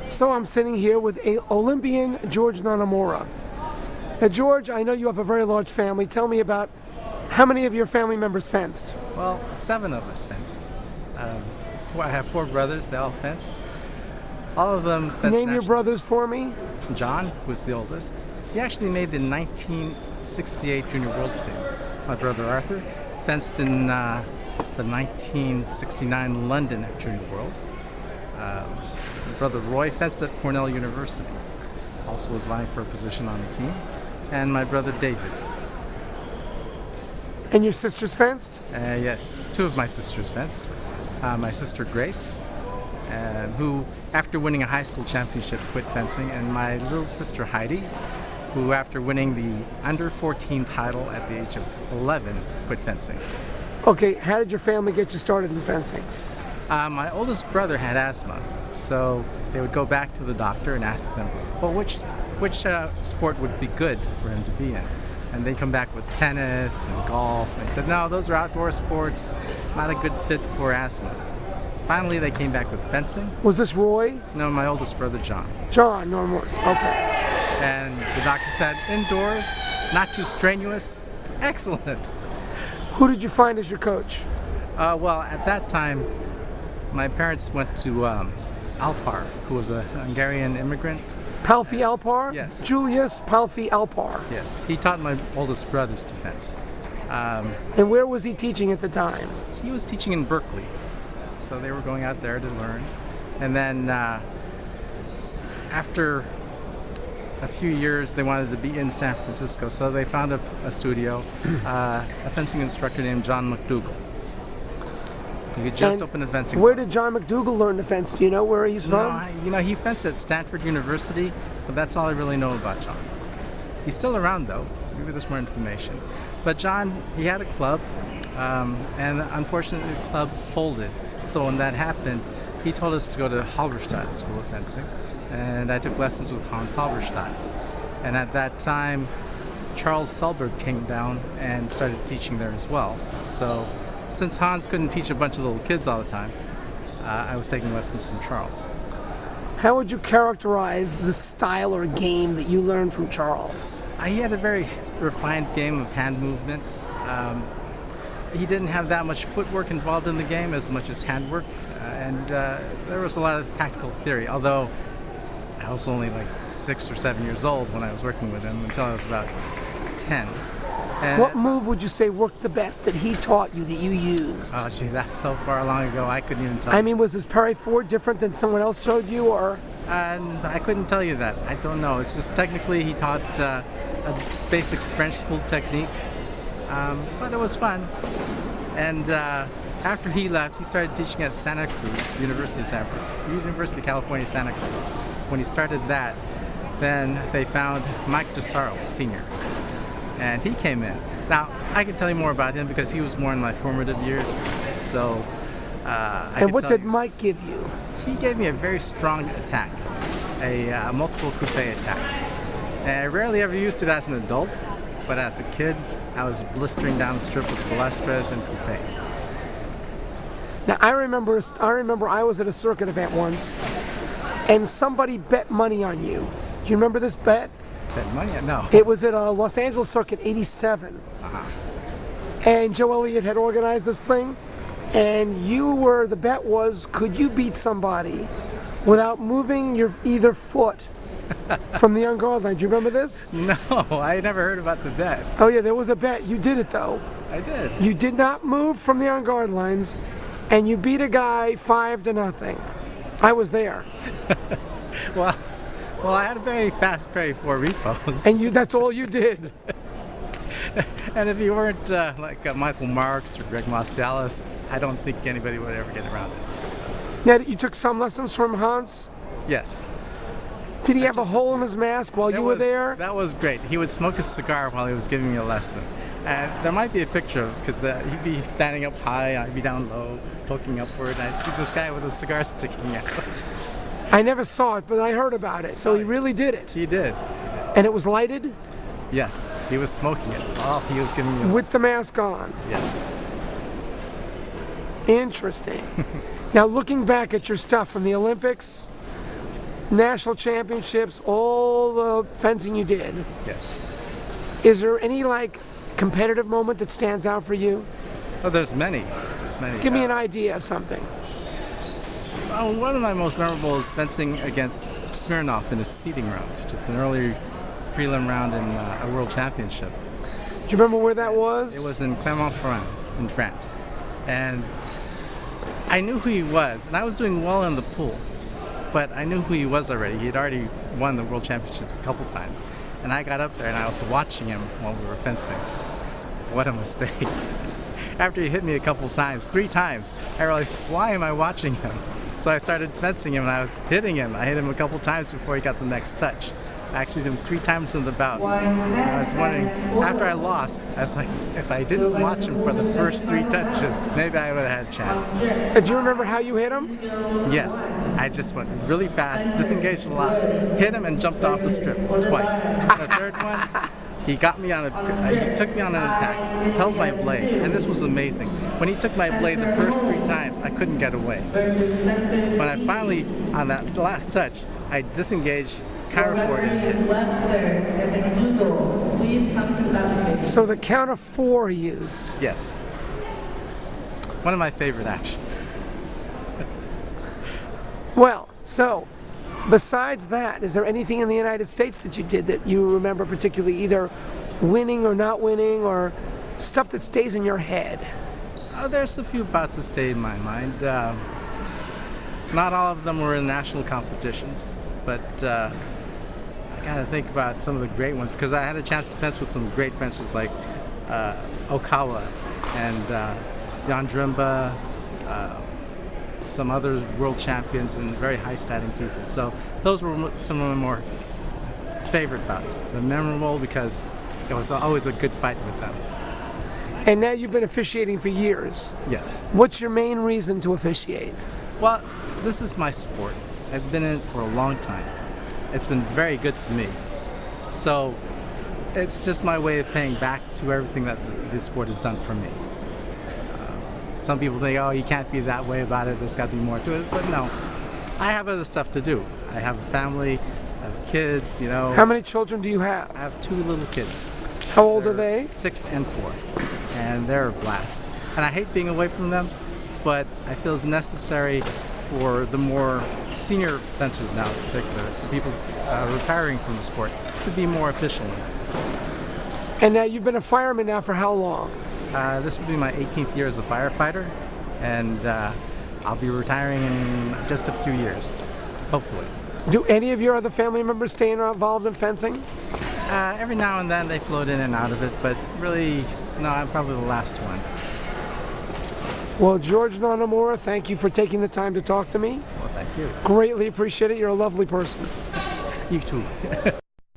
So I'm sitting here with Olympian George Nonomura. Now George, I know you have a very large family. Tell me about how many of your family members fenced? Well, 7 of us fenced. I have 4 brothers, they all fenced. All of them fenced. Name your brothers for me. John was the oldest. He actually made the 1968 Junior World Team. My brother Arthur fenced in the 1969 London Junior Worlds. My brother Roy fenced at Cornell University. Also was vying for a position on the team. And my brother David. And your sisters fenced? Yes, 2 of my sisters fenced. My sister Grace, who after winning a high school championship quit fencing, and my little sister Heidi, who after winning the under 14 title at the age of 11 quit fencing. Okay, how did your family get you started in fencing? My oldest brother had asthma, so they would go back to the doctor and ask them, well, which sport would be good for him to be in? And they come back with tennis and golf, and they said, no, those are outdoor sports, not a good fit for asthma. Finally, they came back with fencing. Was this Roy? No, my oldest brother, John. John, no, okay. And the doctor said, indoors, not too strenuous, excellent. Who did you find as your coach? Well, at that time, my parents went to Alpar, who was a Hungarian immigrant. Palfi Alpar? Yes. Julius Palfi Alpar. Yes, he taught my oldest brothers to fence. And where was he teaching at the time? He was teaching in Berkeley, so they were going out there to learn. And then after a few years, they wanted to be in San Francisco, so they found a studio, a fencing instructor named John McDougall. He had just opened a fencing. Where did John McDougall learn to fence? Do you know where he's from? No, he fenced at Stanford University, but that's all I really know about John. He's still around though. Maybe there's more information. But John, he had a club, and unfortunately the club folded. So when that happened, he told us to go to Halberstadt School of Fencing, and I took lessons with Hans Halberstadt. And at that time, Charles Selberg came down and started teaching there as well. So since Hans couldn't teach a bunch of little kids all the time, I was taking lessons from Charles. How would you characterize the style or game that you learned from Charles? He had a very refined game of hand movement. He didn't have that much footwork involved in the game as much as handwork, and there was a lot of tactical theory, although I was only like 6 or 7 years old when I was working with him until I was about 10. And what move would you say worked the best that he taught you, that you used? Oh gee, that's so far long ago, I couldn't even tell you. I mean, was his parry forward different than someone else showed you, or? I couldn't tell you that. I don't know. It's just technically he taught a basic French school technique, but it was fun. And after he left, he started teaching at Santa Cruz, University of California, Santa Cruz. When he started that, then they found Mike DeSaro, Sr., and he came in. Now, I can tell you more about him because he was more in my formative years, so And what did Mike give you? He gave me a very strong attack, a multiple coupe attack. And I rarely ever used it as an adult, but as a kid, I was blistering down the strip with Velespres and coupes. Now, I remember I was at a circuit event once, and somebody bet money on you. Do you remember this bet? Bet money? No. It was at a Los Angeles circuit, '87. And Joe Elliott had organized this thing, and the bet was, could you beat somebody without moving your either foot from the on-guard line? Do you remember this? No, I never heard about the bet. Oh yeah, there was a bet. You did it though. I did. You did not move from the on-guard lines, and you beat a guy 5-0. I was there. Well, I had a very fast parry for repos. And that's all you did. And if you weren't like Michael Marks or Greg Marcialis, I don't think anybody would ever get around it. So. Now, you took some lessons from Hans? Yes. Did he have a hole in his mask while you were there? That was great. He would smoke a cigar while he was giving me a lesson. And there might be a picture of because he'd be standing up high, I'd be down low, poking upward, and I'd see this guy with a cigar sticking out. I never saw it, but I heard about it. So he really did it. He did. And it was lighted? Yes, he was smoking it while he was giving me a with the mask on? Yes. Interesting. Now, looking back at your stuff from the Olympics, national championships, all the fencing you did. Yes. Is there any like competitive moment that stands out for you? Oh, there's many. There's many. Give me an idea of something. One of my most memorable is fencing against Smirnoff in a seeding round, just an early prelim round in a world championship. Do you remember where that was? It was in Clermont-Ferrand in France. And I knew who he was, and I was doing well in the pool, but I knew who he was already. He had already won the world championships a couple times. And I got up there and I was watching him while we were fencing. What a mistake. After he hit me a couple times, 3 times, I realized, why am I watching him? So I started fencing him and I was hitting him. I hit him a couple times before he got the next touch. I actually hit him 3 times in the bout. I was wondering, after I lost, I was like, if I didn't watch him for the first 3 touches, maybe I would have had a chance. Do you remember how you hit him? Yes, I just went really fast, disengaged a lot, hit him and jumped off the strip twice. The third one, he got me on he took me on an attack, held my blade, and this was amazing. When he took my blade the first 3 times, I couldn't get away. When I finally, on that last touch, I disengaged, counter-forward and hit. So the count of 4 he used. Yes. One of my favorite actions. Well, so besides that, is there anything in the United States that you did that you remember particularly, either winning or not winning, or stuff that stays in your head? Oh, there's a few bouts that stay in my mind. Not all of them were in national competitions, but I gotta think about some of the great ones, because I had a chance to fence with some great fencers like Okawa and Jan Drimba, some other world champions and very high-standing people. So those were some of my more favorite bouts. They're memorable because it was always a good fight with them. And now you've been officiating for years. Yes. What's your main reason to officiate? Well, this is my sport. I've been in it for a long time. It's been very good to me. So it's just my way of paying back to everything that this sport has done for me. Some people think, oh, you can't be that way about it, there's got to be more to it, but no. I have other stuff to do. I have a family, I have kids, you know. How many children do you have? I have 2 little kids. How old are they? 6 and 4, and they're a blast. And I hate being away from them, but I feel it's necessary for the more senior fencers now, in particular, the people retiring from the sport, to be more efficient. And now you've been a fireman now for how long? This will be my 18th year as a firefighter, and I'll be retiring in just a few years, hopefully. Do any of your other family members stay involved in fencing? Every now and then they float in and out of it, but really, no, I'm probably the last one. Well, George Nonomura, thank you for taking the time to talk to me. Well, thank you. Greatly appreciate it. You're a lovely person. You too.